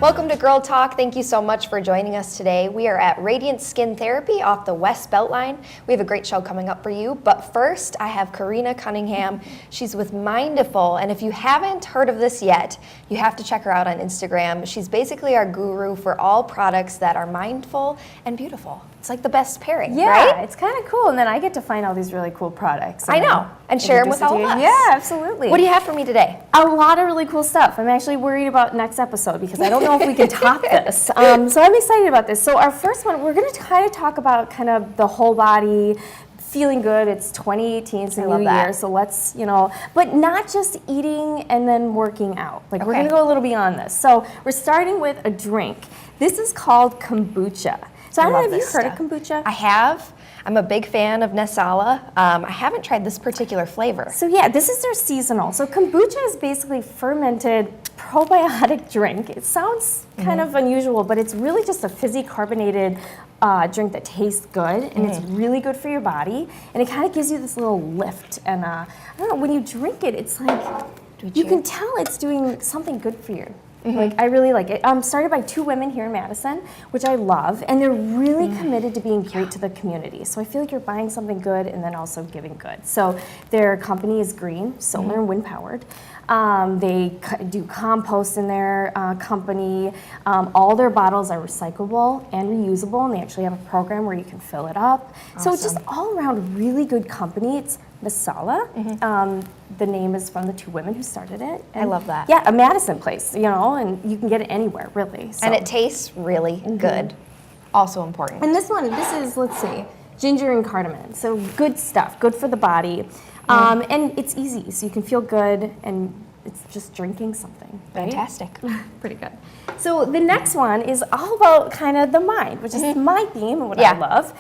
Welcome to Girl Talk. Thank you so much for joining us today. We are at Radiant Skin Therapy off the West Beltline. We have a great show coming up for you, but first I have Karina Cunningham. She's with Mindful, and if you haven't heard of this yet, you have to check her out on Instagram. She's basically our guru for all products that are mindful and beautiful. It's like the best pairing, right? Yeah, it's kind of cool, and then I get to find all these really cool products. I know, and share them with all of us. Yeah, absolutely. What do you have for me today? A lot of really cool stuff. I'm actually worried about next episode because I don't know if we can top this. So I'm excited about this. So our first one, we're going to kind of talk about kind of the whole body, feeling good. It's 2018, it's a new year, so let's, but not just eating and then working out. Like we're going to go a little beyond this. So we're starting with a drink. This is called kombucha. So I don't know if you've heard of kombucha. I have. I'm a big fan of Nesala. I haven't tried this particular flavor. So yeah, this is their seasonal. So kombucha is basically fermented probiotic drink. It sounds kind of unusual, but it's really just a fizzy carbonated drink that tastes good, and it's really good for your body, and it kind of gives you this little lift. And I don't know, when you drink it, it's like you can tell it's doing something good for you. Like I really like it. Started by two women here in Madison, which I love, and they're really committed to being great to the community. So I feel like you're buying something good and then also giving good. So their company is green, solar and wind powered. They do compost in their company. All their bottles are recyclable and reusable, and they actually have a program where you can fill it up. Awesome. So it's just all around really good company. It's Masala. The name is from the two women who started it. And I love that. Yeah, a Madison place, and you can get it anywhere, really. So. And it tastes really good. Also important. And this is, let's see, ginger and cardamom. So good stuff, good for the body. And it's easy, so you can feel good, and it's just drinking something. Right? Fantastic. Pretty good. So the next one is all about kind of the mind, which is my theme and what I love.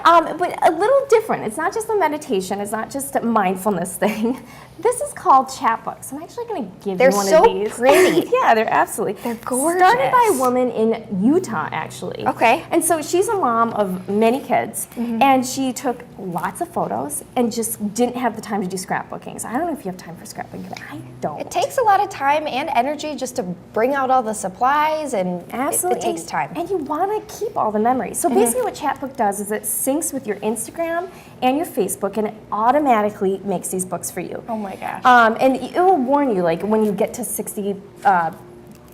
But a little different. It's not just a meditation. It's not just a mindfulness thing. This is called chapbooks. I'm actually going to give you one of these. They're so pretty. Yeah, they're absolutely. They're gorgeous. Started by a woman in Utah, actually. Okay. And so she's a mom of many kids, and she took lots of photos and just didn't have the time to do scrapbooking. So I don't know if you have time for scrapbooking, but I don't. It takes a lot of time and energy just to bring out all the supplies, and it takes time. And you want to keep all the memories. So basically what Chapbook does is it syncs with your Instagram and your Facebook, and it automatically makes these books for you. Oh my gosh. And it will warn you, like when you get to 60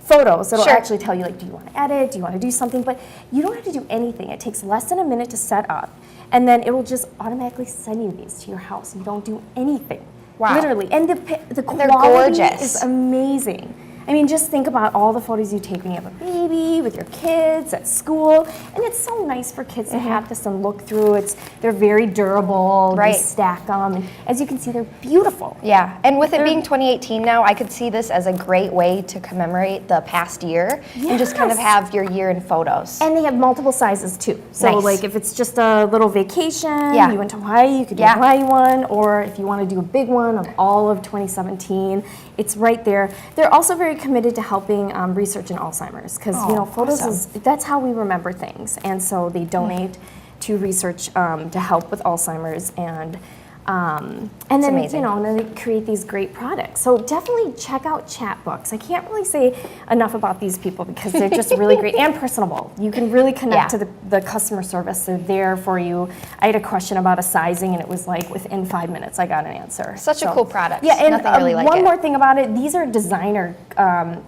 photos, it'll actually tell you, like, do you want to edit, do you want to do something, but you don't have to do anything. It takes less than a minute to set up, and then it will just automatically send you these to your house. You don't do anything. Wow. Literally. And the quality is amazing. I mean, just think about all the photos you take when you have a baby, with your kids, at school, and it's so nice for kids to have this and look through. They're very durable. Right. You stack them, and as you can see, they're beautiful. Yeah, and with it being 2018 now, I could see this as a great way to commemorate the past year and just kind of have your year in photos. And they have multiple sizes too. So like if it's just a little vacation, you went to Hawaii, you could do a Hawaii one, or if you want to do a big one of all of 2017, it's right there. They're also very committed to helping research in Alzheimer's, because photos that's how we remember things, and so they donate to research to help with Alzheimer's, and then amazing. and then they create these great products. So definitely check out Chapbooks. I can't really say enough about these people because they're just really great and personable. You can really connect to the customer service. They're there for you. I had a question about a sizing, and it was like within 5 minutes I got an answer. Such a cool product. Yeah, and nothing really like one more thing about it, these are designer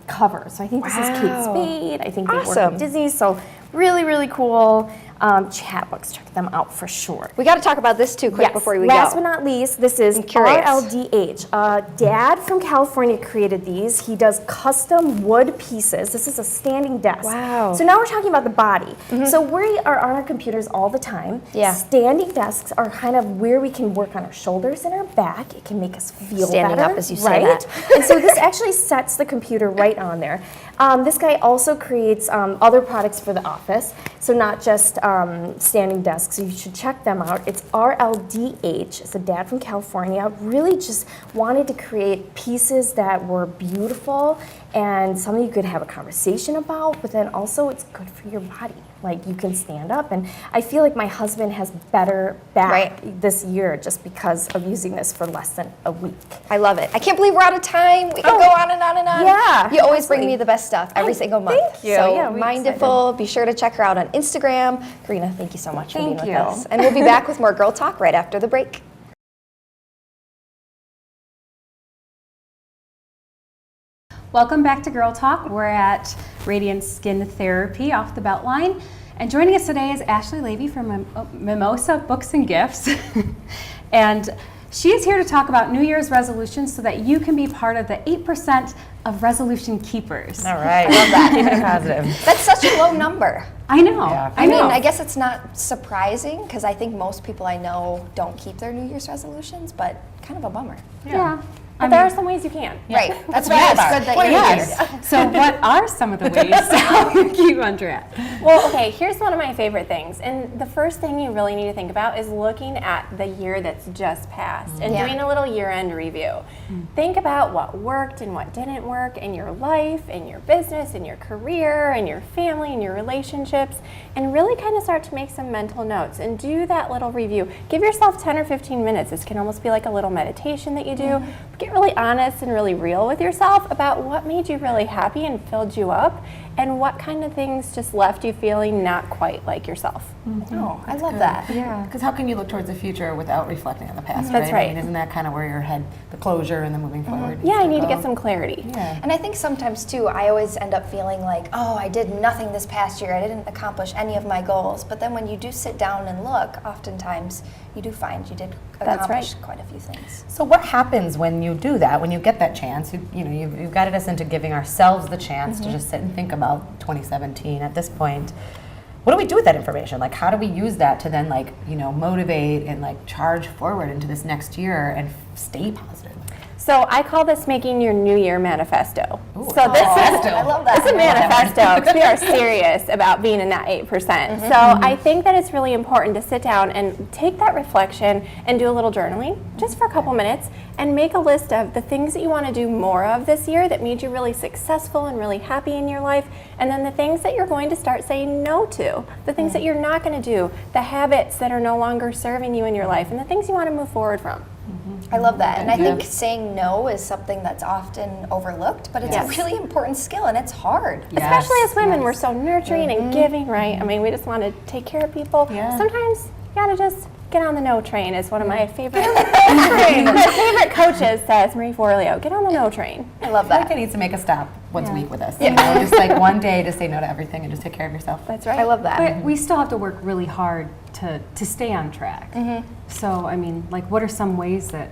covers. So I think this is Kate Spade. I think they work with Disney. So really, really cool. Chapbooks, check them out for sure. We got to talk about this too quick before we Last go. but not least, this is RLDH. Dad from California created these. He does custom wood pieces. This is a standing desk. Wow. So now we're talking about the body. So we are on our computers all the time. Yeah. Standing desks are kind of where we can work on our shoulders and our back. It can make us feel Standing better. up as you say that. And so this actually sets the computer right on there. This guy also creates other products for the office. So not just standing desks, so you should check them out. It's RLDH. It's a dad from California. Really just wanted to create pieces that were beautiful and something you could have a conversation about, but then also it's good for your body. like you can stand up. And I feel like my husband has better back this year just because of using this for less than a week. I love it. I can't believe we're out of time. We can go on and on and on. Yeah, You always bring me the best stuff every single month. Thank you. So Yeah, we're Mindful, be sure to check her out on Instagram. Karina, thank you so much for being Thank with you. us. And we'll be back with more Girl Talk right after the break. Welcome back to Girl Talk. We're at Radiant Skin Therapy off the Beltline. And joining us today is Ashley Levy from Mimosa Books and Gifts. And she is here to talk about New Year's resolutions so that you can be part of the 8% of resolution keepers. All right. I love that. Keeping it positive. That's such a low number. I know. Yeah. I mean, I guess it's not surprising because I think most people I know don't keep their New Year's resolutions, but kind of a bummer. Yeah. But there are some ways you can. Right. That's what why it's it's about. good that Well, you're yes. here. So what are some of the ways to help you keep on track? Well, okay, here's one of my favorite things. And the first thing you really need to think about is looking at the year that's just passed and Yeah. doing a little year-end review. Think about what worked and what didn't work in your life, in your business, in your career, in your family, in your relationships, and really kind of start to make some mental notes and do that little review. Give yourself 10 or 15 minutes. This can almost be like a little meditation that you do. Get really honest and really real with yourself about what made you really happy and filled you up, and what kind of things just left you feeling not quite like yourself. Oh, I love that. Yeah. Because how can you look towards the future without reflecting on the past? That's I right. mean, isn't that kind of where your head, the closure and then moving forward? Yeah, I need to go? get some clarity. Yeah. And I think sometimes too, I always end up feeling like, oh, I did nothing this past year. I didn't accomplish any of my goals. But then when you do sit down and look, oftentimes you do find you did That's accomplish right. quite a few things. So what happens when you do that? When you get that chance, you've guided us into giving ourselves the chance to just sit and think about 2017 at this point. What do we do with that information? Like, how do we use that to then, like, motivate and like charge forward into this next year and stay positive? So I call this making your New Year manifesto. Ooh, So this is I love that. It's a manifesto because we are serious about being in that 8%. So I think that it's really important to sit down and take that reflection and do a little journaling just for a couple minutes and make a list of the things that you want to do more of this year that made you really successful and really happy in your life, and then the things that you're going to start saying no to, the things that you're not going to do, the habits that are no longer serving you in your life, and the things you want to move forward from. I love that. And I think saying no is something that's often overlooked, but it's a really important skill and it's hard. Especially as women, we're so nurturing and giving, right? I mean, we just want to take care of people. Yeah. Sometimes you gotta just get on the no train, is one of my favorite my favorite coaches says, Marie Forleo, get on the no train. I love I feel like that. I need to make a stop once a week with us. Just like one day to say no to everything and just take care of yourself. That's right. I love that. But we still have to work really hard to stay on track. So, I mean, like, what are some ways that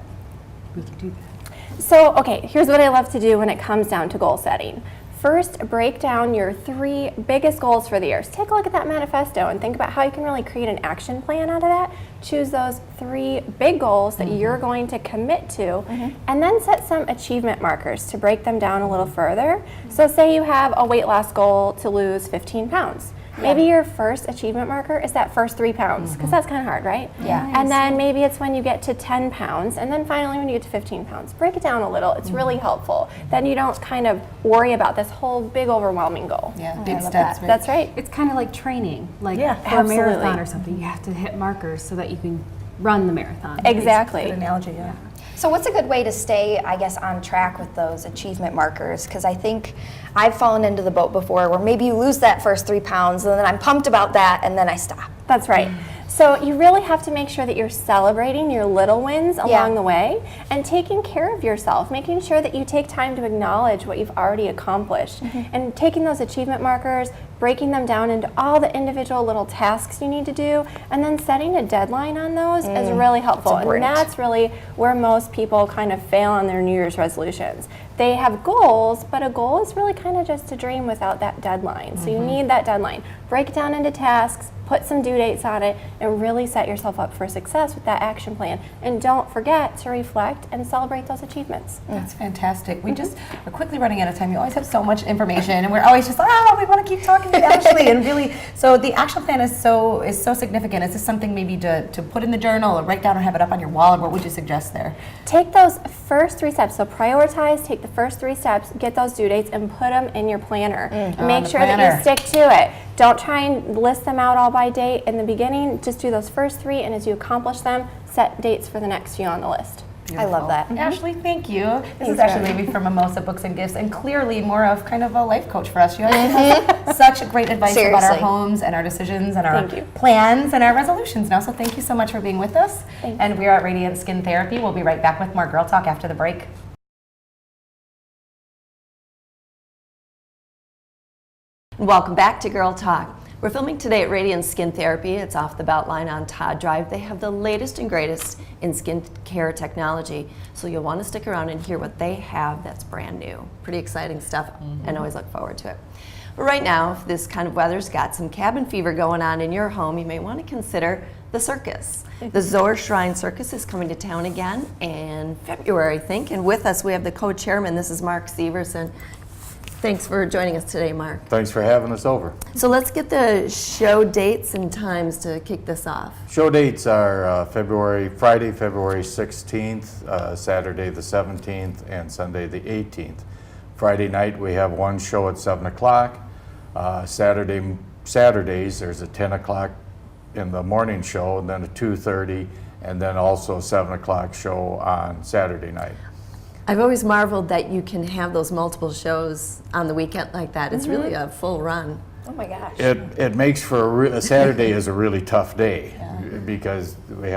we can do that? So, okay, here's what I love to do when it comes down to goal setting. First, break down your 3 biggest goals for the year. So take a look at that manifesto and think about how you can really create an action plan out of that. Choose those 3 big goals that you're going to commit to, and then set some achievement markers to break them down a little further. So say you have a weight loss goal to lose 15 pounds. Maybe your first achievement marker is that first 3 pounds, because that's kind of hard, right? Yeah. And then maybe it's when you get to 10 pounds, and then finally when you get to 15 pounds. Break it down a little. It's really helpful. Then you don't kind of worry about this whole big overwhelming goal. Yeah, I big love steps. that. That's right. It's kind of like training, like Yeah, for a marathon absolutely. or something. You have to hit markers so that you can run the marathon. Exactly. Good analogy, yeah. So what's a good way to stay, I guess, on track with those achievement markers? Because I think I've fallen into the boat before where maybe you lose that first 3 pounds and then I'm pumped about that and then I stop. That's right. So you really have to make sure that you're celebrating your little wins along the way and taking care of yourself, making sure that you take time to acknowledge what you've already accomplished, and taking those achievement markers, breaking them down into all the individual little tasks you need to do, and then setting a deadline on those is really helpful. And important. that's really where most people kind of fail on their New Year's resolutions. They have goals, but a goal is really kind of just a dream without that deadline. So you need that deadline. Break it down into tasks, put some due dates on it, and really set yourself up for success with that action plan. And don't forget to reflect and celebrate those achievements. That's fantastic. We just are quickly running out of time. You always have so much information, and we're always just we want to keep talking to Ashley. And really, so the action plan is so significant. Is this something maybe to put in the journal or write down or have it up on your wall? Or what would you suggest there? Take those first 3 steps. So prioritize, take the first 3 steps, get those due dates, and put them in your planner. And make the sure that planner. you stick to it. Don't try and list them out all by date in the beginning. Just do those first 3, and as you accomplish them, set dates for the next few on the list. I love that. Ashley, thank you. This Thanks, is Ashley Erin. Levy from Mimosa Books and Gifts, and clearly more of kind of a life coach for us. You have such great advice about our Seriously. homes and our decisions and our Thank you. plans and our resolutions now. So thank you so much for being with us. Thanks. And we are at Radiant Skin Therapy. We'll be right back with more Girl Talk after the break. Welcome back to Girl Talk. We're filming today at Radiant Skin Therapy. It's off the Beltline on Todd Drive. They have the latest and greatest in skin care technology, so you'll want to stick around and hear what they have that's brand new. Pretty exciting stuff, and always look forward to it. But right now, if this kind of weather's got some cabin fever going on in your home, you may want to consider the circus. The Zoar Shrine Circus is coming to town again in February, I think, and with us we have the co-chairman. This is Mark Severson. Thanks for joining us today, Mark. Thanks for having us over. So let's get the show dates and times to kick this off. Show dates are Friday, February 16th, Saturday the 17th, and Sunday the 18th. Friday night we have one show at 7 o'clock. Saturdays there's a 10 o'clock in the morning show, and then a 2:30, and then also a 7 o'clock show on Saturday night. I've always marveled that you can have those multiple shows on the weekend like that. It's really a full run. Oh my gosh. It makes for a Saturday is a really tough day because we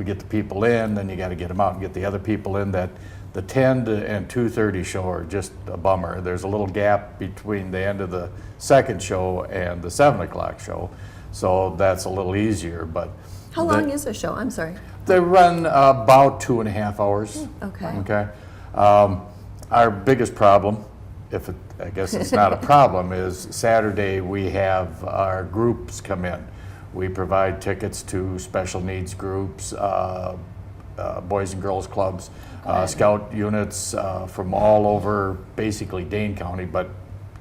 get the people in, then you got to get them out and get the other people in. That the 10 and 2:30 show are just a bummer. There's a little gap between the end of the second show and the 7 o'clock show, so that's a little easier. But How long is a show? I'm sorry. they run about 2.5 hours. Okay. Okay. Our biggest problem, I guess it's not a problem, is Saturday we have our groups come in. We provide tickets to special needs groups, boys and girls clubs, scout units from all over, basically Dane County, but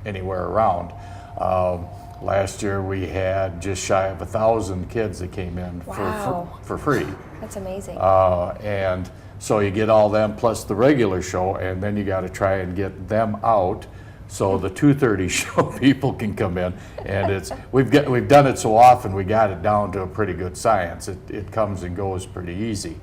anywhere around. Last year we had just shy of 1,000 kids that came in Wow. for free. That's amazing. And so you get all them plus the regular show, and then you got to try and get them out so the 2:30 show people can come in. And we've done it so often, we got it down to a pretty good science. It comes and goes pretty easy.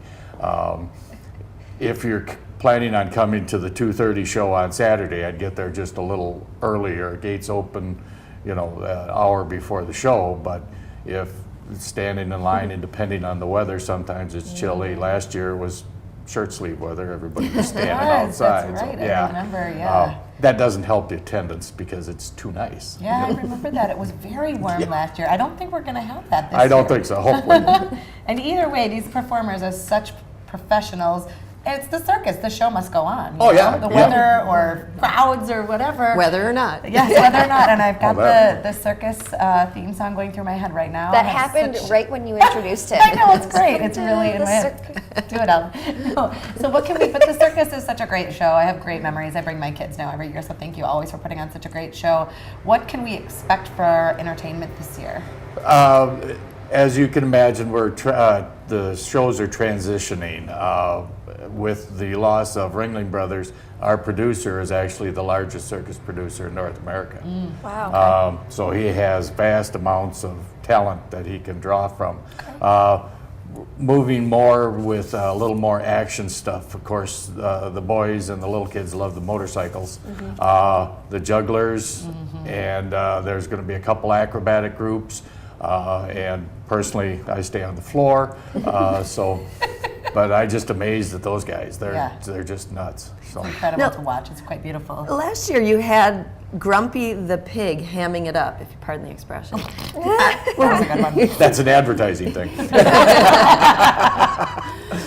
If you're planning on coming to the 2:30 show on Saturday, I'd get there just a little earlier. Gates open, an hour before the show. But if standing in line, and depending on the weather, sometimes it's chilly. Last year it was shirt sleeve weather. Everybody was standing outside. That's right. So, I remember, yeah. That doesn't help the attendance because it's too nice. Yeah, I remember that. It was very warm last year. I don't think we're going to have that this year. I don't think so. Hopefully. And either way, these performers are such professionals. It's the circus. The show must go on. you Oh, yeah, know? The yeah. weather or crowds or whatever. Whether or not. Yes, whether or not. And I've got that. the circus theme song going through my head right now. That and it's happened such- right when you introduced him. I know, it's great. It's really in The my head. circus. Do it out. No. So what can we, but the circus is such a great show. I have great memories. I bring my kids now every year, so thank you always for putting on such a great show. What can we expect for entertainment this year? As you can imagine, the shows are transitioning. With the loss of Ringling Brothers, our producer is actually the largest circus producer in North America. Wow. So he has vast amounts of talent that he can draw from. Moving more with a little more action stuff. Of course, the boys and the little kids love the motorcycles, the jugglers, and there's going to be a couple acrobatic groups. And personally, I stay on the floor. But I'm just amazed at those guys. They're just nuts. So. Incredible No. to watch. It's quite beautiful. Last year you had Grumpy the Pig hamming it up, if you pardon the expression. That was a good one. That's an advertising thing.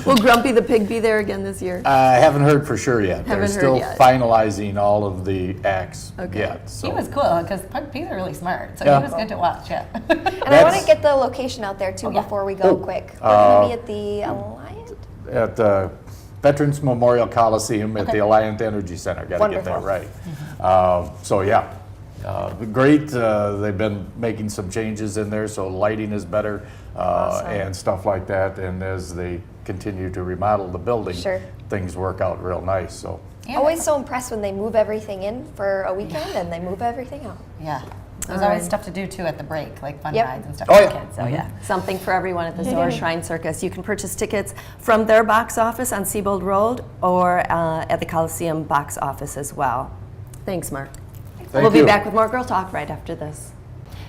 Will Grumpy the Pig be there again this year? I haven't heard for sure yet. Haven't They're heard still yet. finalizing all of the acts Okay. yet. So. He was cool because Pug's are really smart, so Yeah. he was good to watch. Yeah. And I want That's- to get the location out there too yeah. before we go quick. We're going to be at the Alliant. At the Veterans Memorial Coliseum at the Alliant Energy Center. Got to get that Wonderful. right. So yeah, great. They've been making some changes in there, so lighting is better and stuff like that. And as they continue to remodel the building, Sure. things work out real nice. So Yeah. Always so impressed when they move everything in for a weekend and they move everything out. Yeah. There's always stuff to do too at the break, like fun Yep. rides and stuff Oh, for yeah. the kids. So yeah. Something for everyone at the Zora Shrine Circus. You can purchase tickets from their box office on Siebold Road or at the Coliseum box office as well. Thanks, Mark. Thank We'll be you. back with more Girl Talk right after this.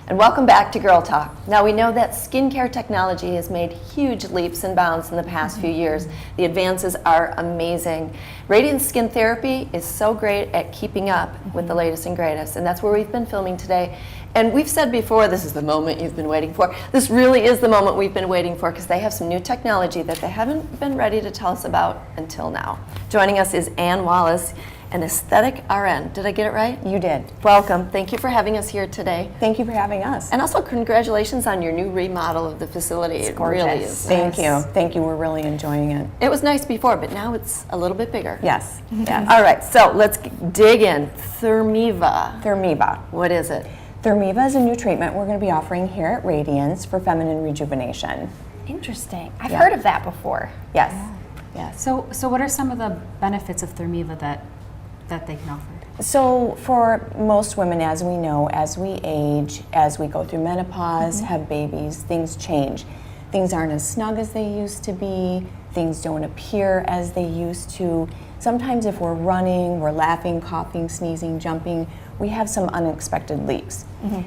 And welcome back to Girl Talk. Now we know that skincare technology has made huge leaps and bounds in the past few years. The advances are amazing. Radiant Skin Therapy is so great at keeping up with the latest and greatest, and that's where we've been filming today. And we've said before, this is the moment you've been waiting for. This really is the moment we've been waiting for because they have some new technology that they haven't been ready to tell us about until now. Joining us is Ann Wallace, an aesthetic RN. Did I get it right? You did. Welcome. Thank you for having us here today. Thank you for having us. And also congratulations on your new remodel of the facility. It really is. Thank you. Thank you. We're really enjoying it. It was nice before, but now it's a little bit bigger. Yes. Yes. All right, so let's dig in. Thermiva. Thermiva. What is it? Thermiva is a new treatment we're going to be offering here at Radiance for feminine rejuvenation. Interesting. I've Yeah. heard of that before. Yes. Yes. So what are some of the benefits of Thermiva that they can offer? So for most women, as we know, as we age, as we go through menopause, have babies, things change. Things aren't as snug as they used to be. Things don't appear as they used to. Sometimes if we're running, we're laughing, coughing, sneezing, jumping, we have some unexpected leaks.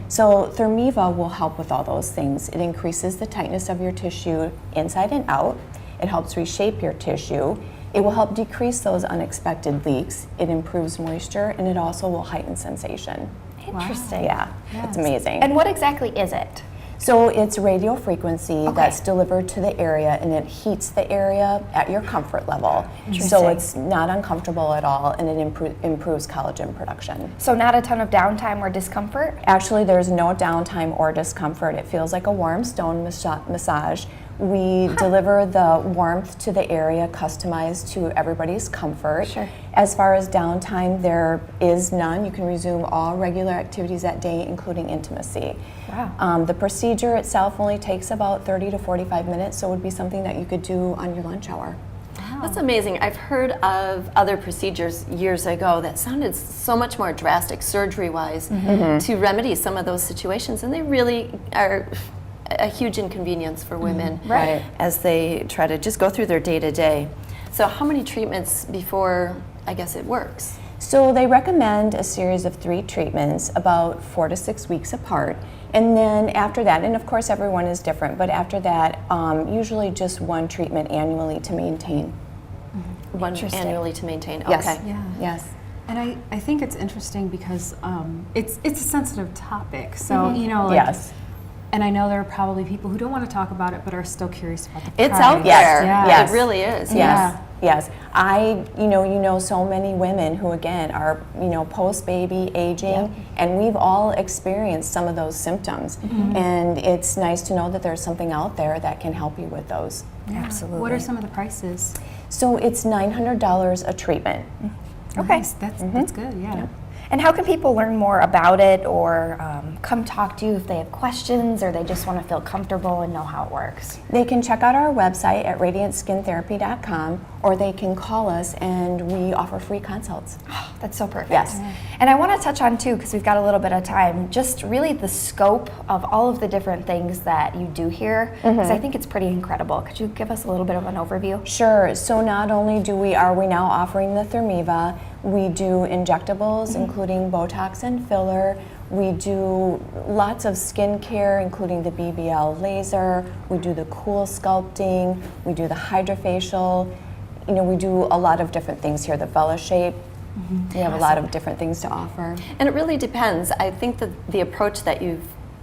So Thermiva will help with all those things. It increases the tightness of your tissue inside and out. It helps reshape your tissue. It will help decrease those unexpected leaks. It improves moisture, and it also will heighten sensation. Interesting. Yeah, it's amazing. And what exactly is it? So it's radio frequency that's delivered to the area, and it heats the area at your comfort level. So it's not uncomfortable at all, and it improves collagen production. So not a ton of downtime or discomfort? Actually, there's no downtime or discomfort. It feels like a warm stone massage. We deliver the warmth to the area, customized to everybody's comfort. Sure. As far as downtime, there is none. You can resume all regular activities that day, including intimacy. Wow. The procedure itself only takes about 30 to 45 minutes, so it would be something that you could do on your lunch hour. That's amazing. I've heard of other procedures years ago that sounded so much more drastic surgery-wise to remedy some of those situations, and they really are a huge inconvenience for women Right. as they try to just go through their day-to-day. So how many treatments before, I guess, it works? So they recommend a series of 3 treatments about 4 to 6 weeks apart. And then after that, and of course everyone is different, but after that, usually just 1 treatment annually to maintain. One annually to maintain. Yes. Okay. Yeah. Yes. And I think it's interesting because it's a sensitive topic. So you know, like, Yes. And I know there are probably people who don't want to talk about it, but are still curious about the It's price. out Yes. there. Yes. It really is. Yes. Yes. You know so many women who again are, post-baby aging, and we've all experienced some of those symptoms. And it's nice to know that there's something out there that can help you with those. Absolutely. What are some of the prices? So it's $900 a treatment. Okay. Nice. That's good. Yeah. And how can people learn more about it or come talk to you if they have questions or they just want to feel comfortable and know how it works? They can check out our website at radiantskin.therapy.com, or they can call us and we offer free consults. Oh, that's so perfect. Yes. And I want to touch on too, because we've got a little bit of time, just really the scope of all of the different things that you do here, because I think it's pretty incredible. Could you give us a little bit of an overview? Sure. So not only are we now offering the Thermiva, we do injectables, including Botox and filler. We do lots of skincare, including the BBL laser. We do the cool sculpting. We do the hydrofacial. We do a lot of different things here. The Vela shape. We have a lot of different things to offer. And it really depends. I think that the approach that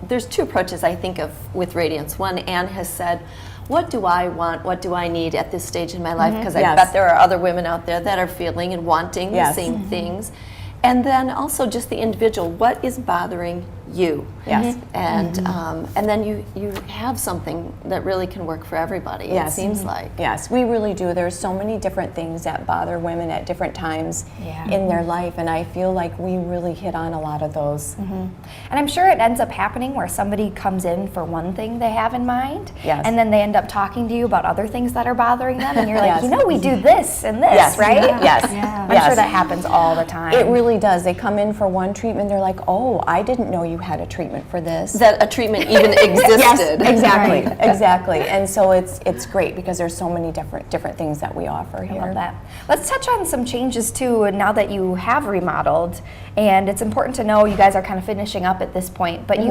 there's 2 approaches I think of with Radiance. One, Anne has said, what do I want? What do I need at this stage in my life? Because I Yes. bet there are other women out there that are feeling and wanting Yes. the same things. And then also just the individual, what is bothering you? Yes. And then you have something that really can work for everybody, it Yes. seems like. Yes, we really do. There's so many different things that bother women at different times Yeah. in their life, and I feel like we really hit on a lot of those. And I'm sure it ends up happening where somebody comes in for one thing they have in mind, Yes. and then they end up talking to you about other things that are bothering them, and you're like, Yes. we do this and this, Yes. right? Yes. Yeah. I'm sure that happens all the time. It really does. They come in for one treatment, they're like, oh, I didn't know you had a treatment for this. That a treatment even existed. Exactly, exactly. And so it's great because there's so many different things that we offer here. I love that. Let's touch on some changes too now that you have remodeled. And it's important to know you guys are kind of finishing up at this point, but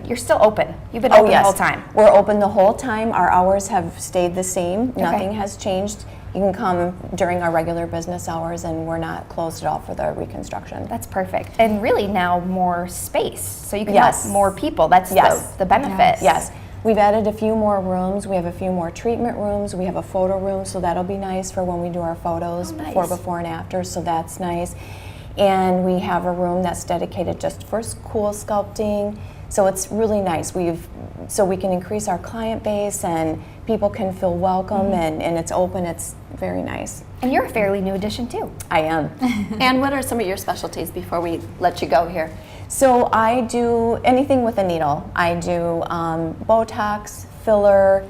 you're still open. You've been open the whole time. We're open the whole time. Our hours have stayed the same. Nothing has changed. You can come during our regular business hours, and we're not closed at all for the reconstruction. That's perfect. And really now more space, so you can Yes. help more people. That's the benefit. Yes. We've added a few more rooms. We have a few more treatment rooms. We have a photo room, so that'll be nice for when we do our photos before and after, so that's nice. And we have a room that's dedicated just for cool sculpting. So it's really nice. So we can increase our client base and people can feel welcome and it's open. It's very nice. And you're a fairly new addition too. I am. And what are some of your specialties before we let you go here? So I do anything with a needle. I do Botox, filler,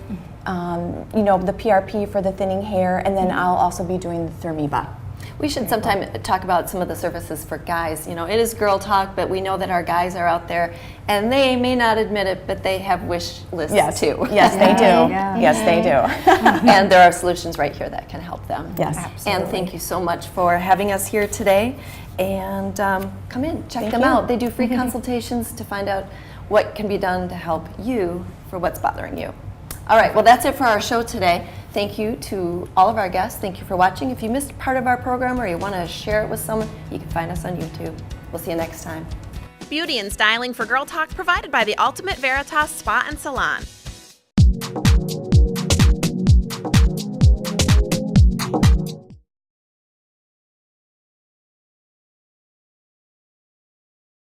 the PRP for the thinning hair, and then I'll also be doing the Thermiva. We should sometime talk about some of the services for guys. You know, it is girl talk, but we know that our guys are out there, and they may not admit it, but they have wish lists too. Yes, they do. Yes, they do. And there are solutions right here that can help them. Yes. And thank you so much for having us here today. And come in, check them you. out. They do free consultations to find out what can be done to help you for what's bothering you. All right, well, that's it for our show today. Thank you to all of our guests. Thank you for watching. If you missed part of our program or you want to share it with someone, you can find us on YouTube. We'll see you next time. Beauty and styling for Girl Talk provided by the Ultimate Veritas Spa and Salon.